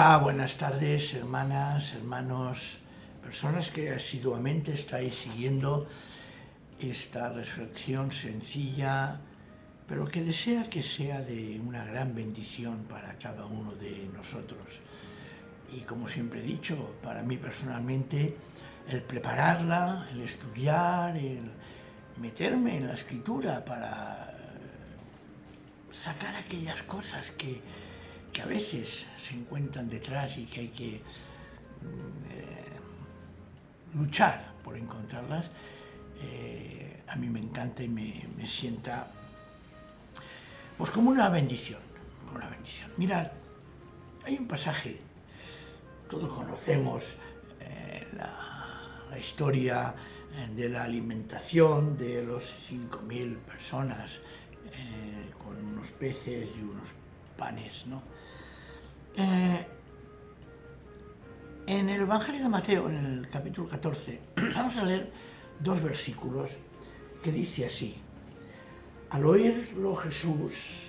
Hola, buenas tardes, hermanas, hermanos, personas que asiduamente estáis siguiendo esta reflexión sencilla, pero que desea que sea de una gran bendición para cada uno de nosotros. Y como siempre he dicho, para mí personalmente, el prepararla, el estudiar, el meterme en la escritura para sacar aquellas cosas que a veces se encuentran detrás y que hay que luchar por encontrarlas, a mí me encanta y me sienta pues como una bendición, Mirad, hay un pasaje, todos conocemos la historia de la alimentación de los 5.000 personas con unos peces y unos panes, ¿no? En el Evangelio de Mateo, en el capítulo 14, vamos a leer dos versículos que dice así: al oírlo Jesús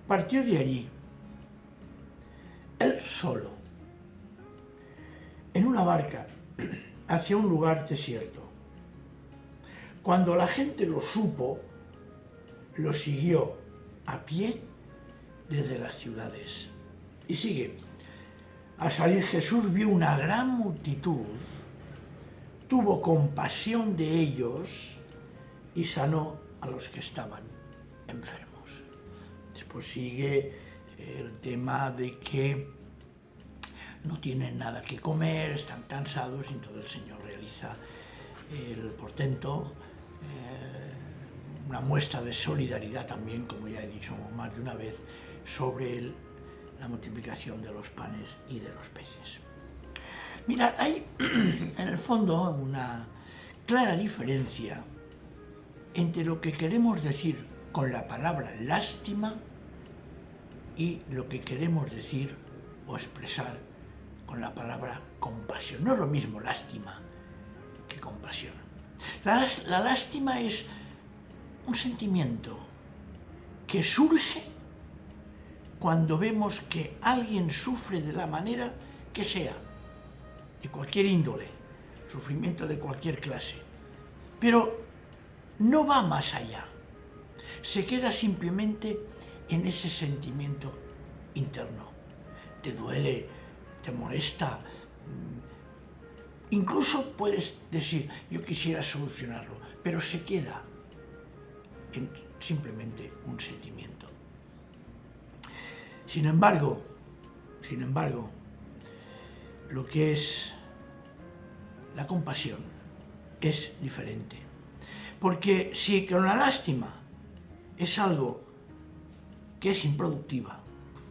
partió de allí, él solo, en una barca, hacia un lugar desierto. Cuando la gente lo supo, lo siguió a pie desde las ciudades. Y sigue: al salir Jesús vio una gran multitud, tuvo compasión de ellos y sanó a los que estaban enfermos. Después sigue el tema de que no tienen nada que comer, están cansados, y entonces el Señor realiza el portento, una muestra de solidaridad también, como ya he dicho más de una vez, sobre la multiplicación de los panes y de los peces. Mirad, hay en el fondo una clara diferencia entre lo que queremos decir con la palabra lástima y lo que queremos decir o expresar con la palabra compasión. No es lo mismo lástima que compasión. La lástima es un sentimiento que surge cuando vemos que alguien sufre de la manera que sea, de cualquier índole, sufrimiento de cualquier clase, pero no va más allá, se queda simplemente en ese sentimiento interno. Te duele, te molesta, incluso puedes decir, yo quisiera solucionarlo, pero se queda en simplemente un sentimiento. Sin embargo, lo que es la compasión es diferente. Porque si con la lástima es algo que es improductiva,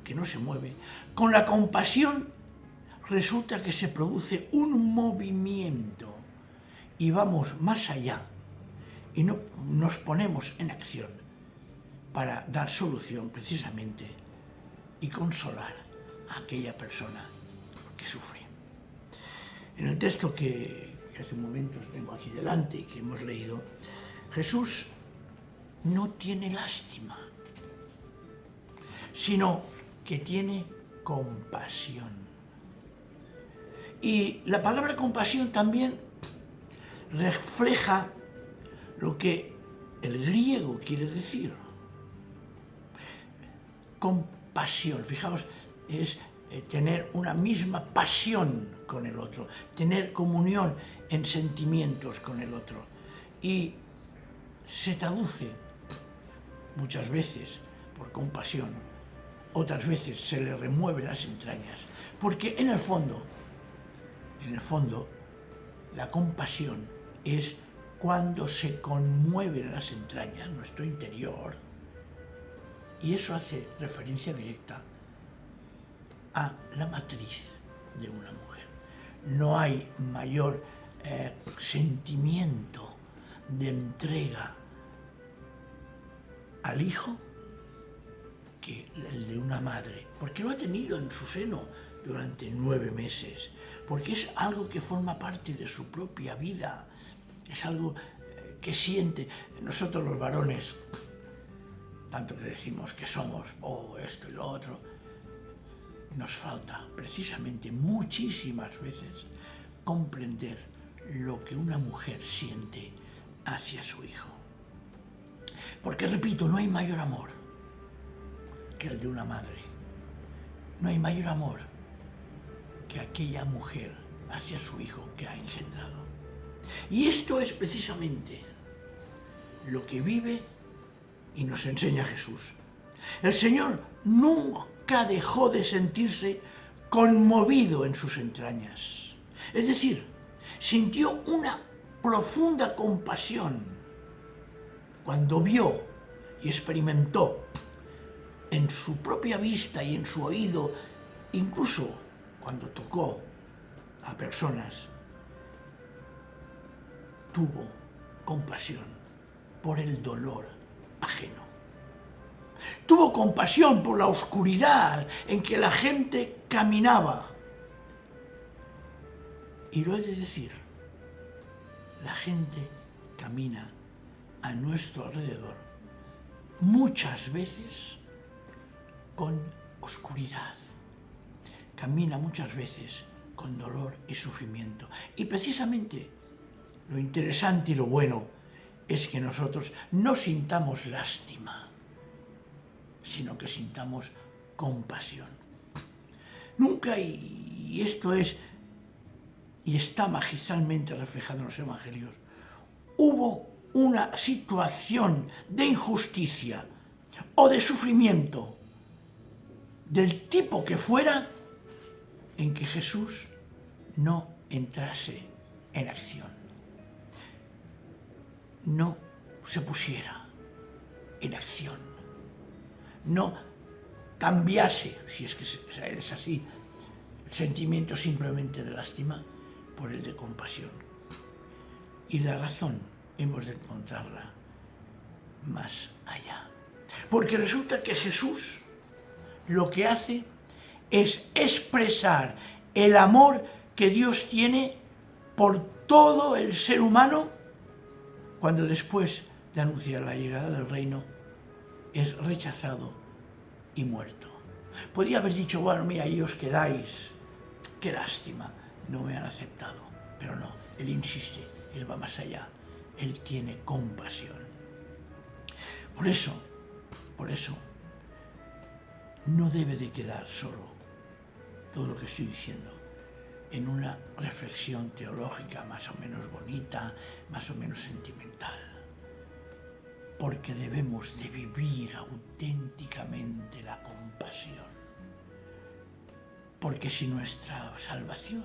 que no se mueve, con la compasión resulta que se produce un movimiento y vamos más allá y no nos ponemos en acción para dar solución precisamente y consolar a aquella persona que sufre. En el texto que hace un momento tengo aquí delante y que hemos leído, Jesús no tiene lástima, sino que tiene compasión. Y la palabra compasión también refleja lo que el griego quiere decir. Compasión, fijaos, es tener una misma pasión con el otro, tener comunión en sentimientos con el otro. Y se traduce muchas veces por compasión, otras veces se le remueven las entrañas, porque en el fondo, la compasión es cuando se conmueven las entrañas, nuestro interior, y eso hace referencia directa a la matriz de una mujer. No hay mayor sentimiento de entrega al hijo que el de una madre, porque lo ha tenido en su seno durante 9 meses, porque es algo que forma parte de su propia vida, es algo que siente. Nosotros los varones, tanto que decimos que somos esto y lo otro, nos falta precisamente muchísimas veces comprender lo que una mujer siente hacia su hijo. Porque, repito, no hay mayor amor que el de una madre. No hay mayor amor que aquella mujer hacia su hijo que ha engendrado. Y esto es precisamente lo que vive y nos enseña Jesús. El Señor nunca dejó de sentirse conmovido en sus entrañas. Es decir, sintió una profunda compasión cuando vio y experimentó en su propia vista y en su oído, incluso cuando tocó a personas, tuvo compasión por el dolor ajeno. Tuvo compasión por la oscuridad en que la gente caminaba. Y lo he de decir, la gente camina a nuestro alrededor muchas veces con oscuridad. Camina muchas veces con dolor y sufrimiento. Y precisamente lo interesante y lo bueno es que nosotros no sintamos lástima, sino que sintamos compasión. Nunca, y esto es, y está magistralmente reflejado en los evangelios, hubo una situación de injusticia o de sufrimiento del tipo que fuera en que Jesús no entrase en acción, no se pusiera en acción, no cambiase, si es que es así, el sentimiento simplemente de lástima por el de compasión. Y la razón hemos de encontrarla más allá. Porque resulta que Jesús lo que hace es expresar el amor que Dios tiene por todo el ser humano cuando después de anunciar la llegada del reino es rechazado y muerto. Podría haber dicho, bueno, mira, ahí os quedáis, qué lástima, no me han aceptado. Pero no, Él insiste, Él va más allá, Él tiene compasión. Por eso, no debe de quedar solo todo lo que estoy diciendo en una reflexión teológica más o menos bonita, más o menos sentimental. Porque debemos de vivir auténticamente la compasión. Porque si nuestra salvación,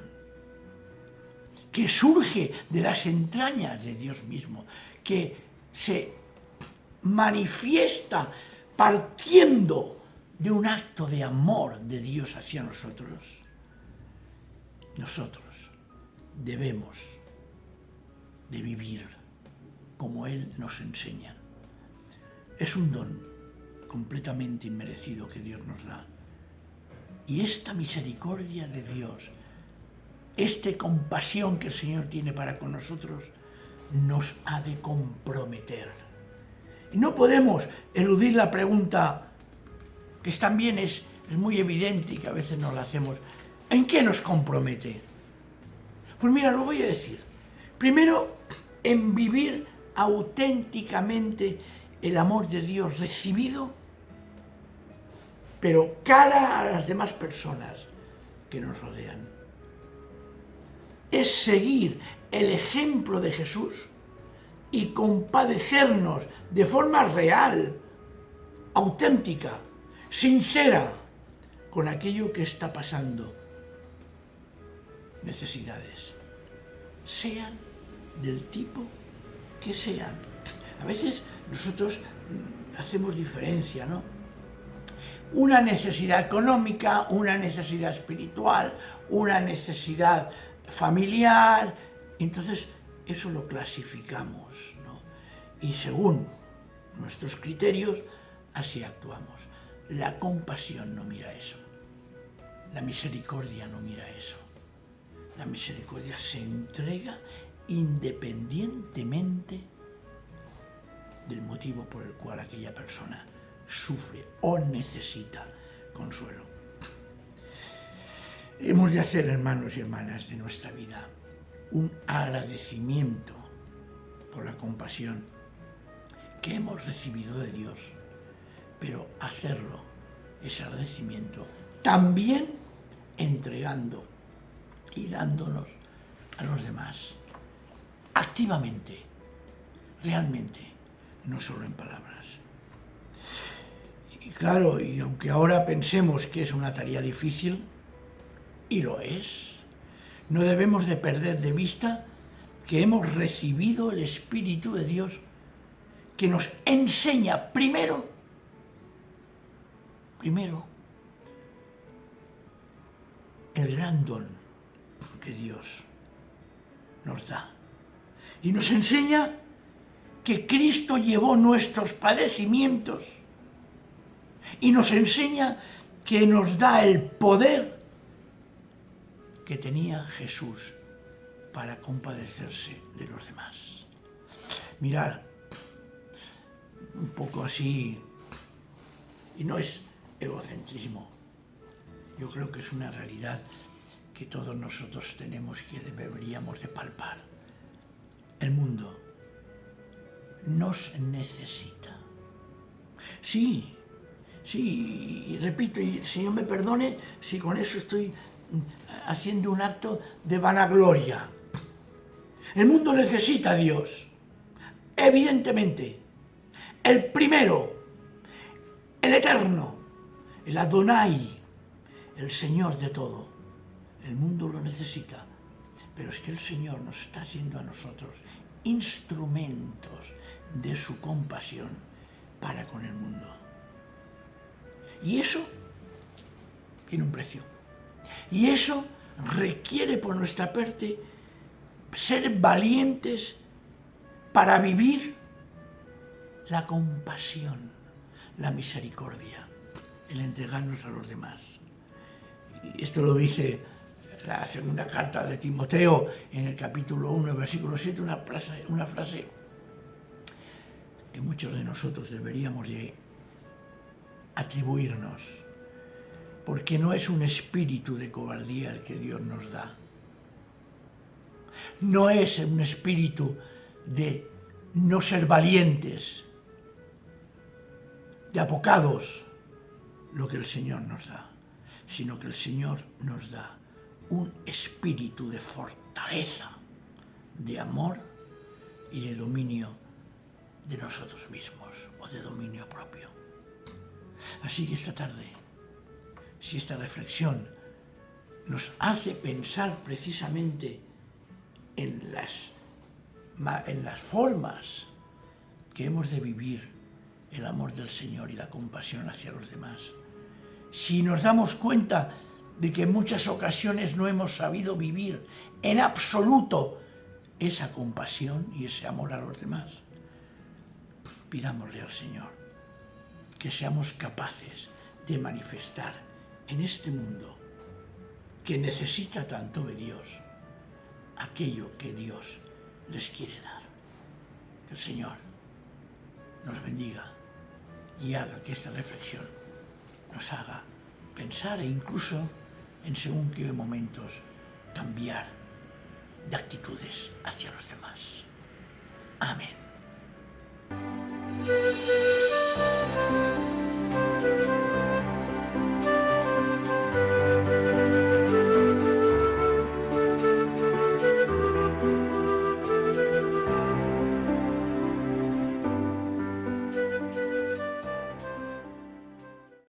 que surge de las entrañas de Dios mismo, que se manifiesta partiendo de un acto de amor de Dios hacia nosotros, nosotros debemos de vivir como Él nos enseña. Es un don completamente inmerecido que Dios nos da. Y esta misericordia de Dios, esta compasión que el Señor tiene para con nosotros, nos ha de comprometer. Y no podemos eludir la pregunta, que también es muy evidente y que a veces nos la hacemos. ¿En qué nos compromete? Pues mira, lo voy a decir. Primero, en vivir auténticamente el amor de Dios recibido, pero cara a las demás personas que nos rodean. Es seguir el ejemplo de Jesús y compadecernos de forma real, auténtica, sincera, con aquello que está pasando. Necesidades, sean del tipo que sean. A veces nosotros hacemos diferencia, ¿no? Una necesidad económica, una necesidad espiritual, una necesidad familiar. Entonces eso lo clasificamos, ¿no? Y según nuestros criterios, así actuamos. La compasión no mira eso. La misericordia no mira eso. La misericordia se entrega independientemente del motivo por el cual aquella persona sufre o necesita consuelo. Hemos de hacer, hermanos y hermanas, de nuestra vida un agradecimiento por la compasión que hemos recibido de Dios, pero hacerlo, ese agradecimiento, también entregando y dándonos a los demás, activamente, realmente, no solo en palabras. Y claro, y aunque ahora pensemos que es una tarea difícil, y lo es, no debemos de perder de vista que hemos recibido el Espíritu de Dios que nos enseña primero, el gran don que Dios nos da. Y nos enseña que Cristo llevó nuestros padecimientos y nos enseña que nos da el poder que tenía Jesús para compadecerse de los demás. Mirad, un poco así, y no es egocentrismo, yo creo que es una realidad que todos nosotros tenemos y que deberíamos de palpar. El mundo nos necesita. Sí, y repito, y el Señor me perdone si con eso estoy haciendo un acto de vanagloria. El mundo necesita a Dios, evidentemente. El primero, el eterno, el Adonai, el Señor de todo. El mundo lo necesita, pero es que el Señor nos está haciendo a nosotros instrumentos de su compasión para con el mundo. Y eso tiene un precio. Y eso requiere por nuestra parte ser valientes para vivir la compasión, la misericordia, el entregarnos a los demás. Y esto lo dice la segunda carta de Timoteo en el capítulo 1, versículo 7, una frase que muchos de nosotros deberíamos de atribuirnos, porque no es un espíritu de cobardía el que Dios nos da. No es un espíritu de no ser valientes, de apocados, lo que el Señor nos da, sino que el Señor nos da un espíritu de fortaleza, de amor y de dominio de nosotros mismos, o de dominio propio. Así que esta tarde, si esta reflexión nos hace pensar precisamente en las formas que hemos de vivir el amor del Señor y la compasión hacia los demás, si nos damos cuenta de que en muchas ocasiones no hemos sabido vivir en absoluto esa compasión y ese amor a los demás, pidámosle al Señor que seamos capaces de manifestar en este mundo que necesita tanto de Dios aquello que Dios les quiere dar. Que el Señor nos bendiga y haga que esta reflexión nos haga pensar e incluso en según qué momentos cambiar de actitudes hacia los demás. Amén.